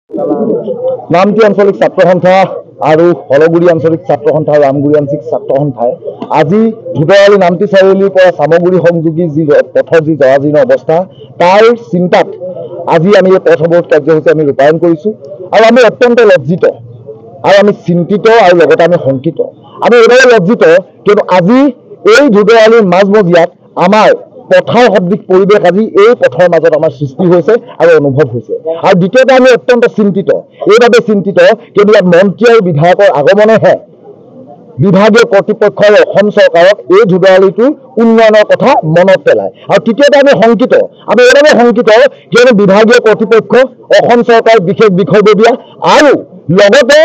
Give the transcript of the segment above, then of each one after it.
নামটি আঞ্চলিক ছাত্ৰ সন্থা আৰু হলগুৰি আঞ্চলিক ছাত্ৰ সন্থা আৰু ৰামগুৰি আঞ্চলিক ছাত্ৰ সন্থাই আজি ধুবৰালী নামটি চাৰিআলিৰ পৰা চামগুৰি সংযোগী যি পথৰ যি জৰাজীৰ্ণ অৱস্থা তাৰ চিন্তাত আজি আমি এই পথ অৱৰোধ কাৰ্যসূচী আমি ৰূপায়ণ কৰিছোঁ আৰু আমি অত্যন্ত লজ্জিত আৰু আমি চিন্তিত আৰু লগতে আমি শংকিত। আমি এইদৰে লজ্জিত কিয়নো আজি এই ধুবৰালীৰ মাজমজিয়াত আমাৰ পথাৰ সদৃশ পৰিৱেশ আজি এই পথৰ মাজত আমাৰ সৃষ্টি হৈছে আৰু অনুভৱ হৈছে। আৰু দ্বিতীয়তে আমি অত্যন্ত চিন্তিত, এইভাৱে চিন্তিত কিয়নো ইয়াত মন্ত্ৰী আৰু বিধায়কৰ আগমনেহে বিভাগীয় কৰ্তৃপক্ষ আৰু অসম চৰকাৰক এই ধুবৰালীটোৰ উন্নয়নৰ কথা মনত পেলায়। আৰু তৃতীয়তে আমি শংকিত, আমি এইভাৱে শংকিত কিয়নো বিভাগীয় কৰ্তৃপক্ষ, অসম চৰকাৰৰ বিশেষ বিষয়ববীয়া আৰু লগতে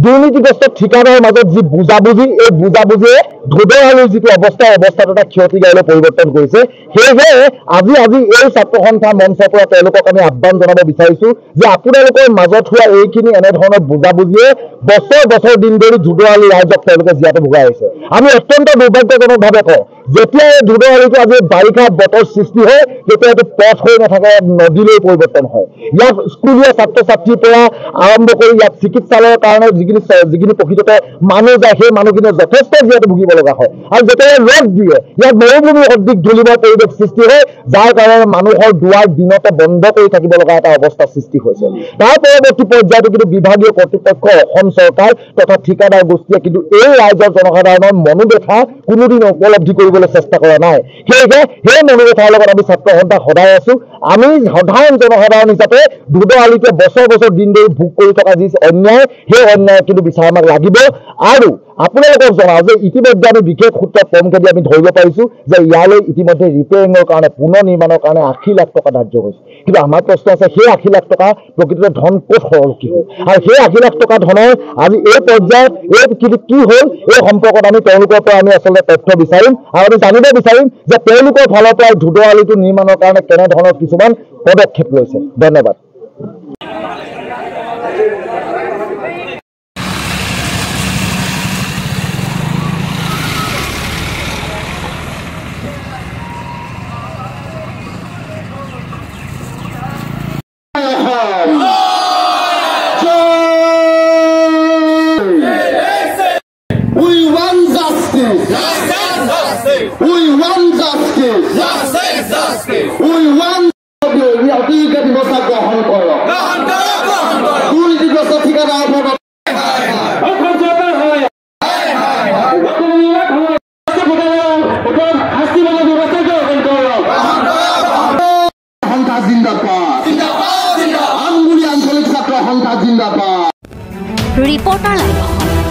দুৰ্নীতিগ্ৰস্ত ঠিকাদাৰৰ মাজত যি বুজাবুজি, এই বুজাবুজিয়ে ধুবৰালীৰ যিটো অৱস্থাটো এটা ক্ষতিকাৰলৈ পৰিৱৰ্তন কৰিছে। সেয়েহে আজি এই ছাত্ৰ সন্থা মঞ্চৰ পৰা তেওঁলোকক আমি আহ্বান জনাব বিচাৰিছোঁ যে আপোনালোকৰ মাজত হোৱা এইখিনি এনেধৰণৰ বুজাবুজিয়ে বছৰ দিন ধৰি ধুবৰালী ৰাইজক তেওঁলোকে জীয়াতে ভুগাই আহিছে। আমি অত্যন্ত দুৰ্ভাগ্যজনকভাৱে কওঁ, যেতিয়া এই ধুবৰালীটো আজি বাৰিষা বতৰ সৃষ্টি হয় তেতিয়া এইটো পথ হৈ নাথাকে, নদীলৈ পৰিৱৰ্তন হয়। ইয়াত স্কুলীয়া ছাত্ৰ ছাত্ৰীৰ পৰা আৰম্ভ কৰি ইয়াত চিকিৎসালয়ৰ কাৰণে যিখিনি প্ৰকৃততে মানুহ যায় সেই মানুহখিনিয়ে যথেষ্ট জীয়াতে ভুগিব লগা হয়। আৰু যেতিয়া ৰ'দ দিয়ে ইয়াত মৰুভূমি সদৃশ ধূলিময় পৰিৱেশ সৃষ্টি হয়, যাৰ কাৰণে মানুহৰ দুৱাৰ দিনতে বন্ধ কৰি থাকিব লগা এটা অৱস্থা সৃষ্টি হৈছে। তাৰ পৰৱৰ্তী পৰ্যায়তো কিন্তু বিভাগীয় কৰ্তৃপক্ষ, অসম চৰকাৰ তথা ঠিকাদাৰ গোষ্ঠীয়ে কিন্তু এই ৰাইজৰ জনসাধাৰণৰ মনোবেথা কোনোদিন উপলব্ধি কৰিবলৈ চেষ্টা কৰা নাই। সেয়েহে সেই মনোবেথাৰ লগত আমি ছাত্ৰ সন্থা সদায় আছো। আমি সাধাৰণ জনসাধাৰণ হিচাপে ধুবৰালীতে বছৰ দিন ধৰি ভোগ কৰি থকা যি অন্যায়, সেই অন্যায় কিন্তু বিচাৰ আমাক লাগিব। আৰু আপোনালোকক জনাওঁ যে ইতিমধ্যে আমি বিশেষ সূত্ৰত পমকেদি আমি ধৰিব পাৰিছোঁ যে ইয়ালৈ ইতিমধ্যে ৰিপেয়াৰিঙৰ কাৰণে, পুনৰ নিৰ্মাণৰ কাৰণে 80 লাখ টকা ধাৰ্য হৈছে। কিন্তু আমাৰ প্ৰশ্ন আছে, সেই 80 লাখ টকা প্ৰকৃততে ধন ক'ত সৰকি হ'ল আৰু সেই 80 লাখ টকা ধনৰ আজি এই পৰ্যায়ত কি হ'ল, এই সম্পৰ্কত আমি তেওঁলোকৰ পৰা আমি আচলতে তথ্য বিচাৰিম আৰু আমি জানিব বিচাৰিম যে তেওঁলোকৰ ফালৰ পৰা ধুবৰালীটো নিৰ্মাণৰ কাৰণে কেনেধৰণৰ কিছুমান পদক্ষেপ লৈছে। ধন্যবাদ। Reporter live.